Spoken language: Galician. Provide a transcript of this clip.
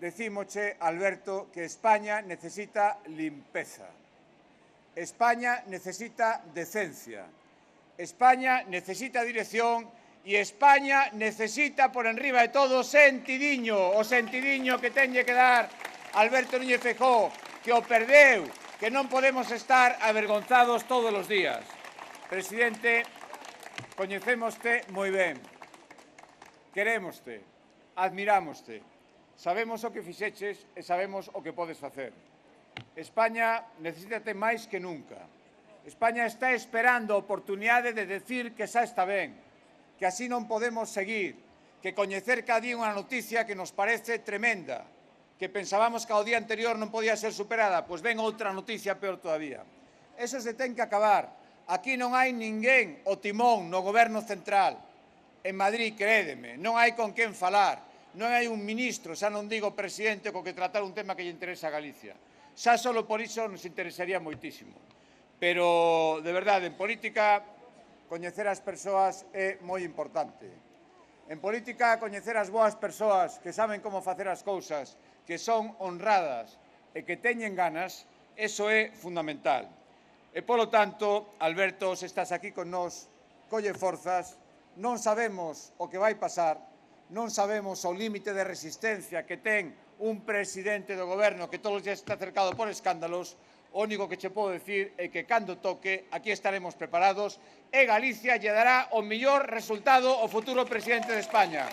decímoche, Alberto, que España necesita limpeza. España necesita decencia. España necesita dirección e España necesita, por enriba de todo, sentidiño. O sentidiño que teñe que dar Alberto Núñez Feijóo, que o perdeu, que non podemos estar avergonzados todos os días. Presidente, coñecémoste moi ben. Querémoste, admirámoste. Sabemos o que fixeches e sabemos o que podes facer. España necesítate máis que nunca. España está esperando a oportunidade de decir que xa está ben, que así non podemos seguir, que coñecer cada día unha noticia que nos parece tremenda, que pensábamos que ao día anterior non podía ser superada, pois ven outra noticia peor todavía. Eso se ten que acabar. Aquí non hai ninguén o timón no goberno central. En Madrid, crédeme, non hai con quen falar. Non hai un ministro, xa non digo presidente, co que tratar un tema que lle interesa a Galicia. Xa solo por iso nos interesaría moitísimo. Pero, de verdade, en política, coñecer as persoas é moi importante. En política, coñecer as boas persoas que saben como facer as cousas, que son honradas e que teñen ganas, eso é fundamental. E, polo tanto, Alberto, se estás aquí con nós, colle forzas, non sabemos o que vai pasar, non sabemos o límite de resistencia que ten un presidente do goberno que todos os días está cercado por escándalos. O único que che podo dicir é que cando toque, aquí estaremos preparados e Galicia lle dará o mellor resultado ao futuro presidente de España.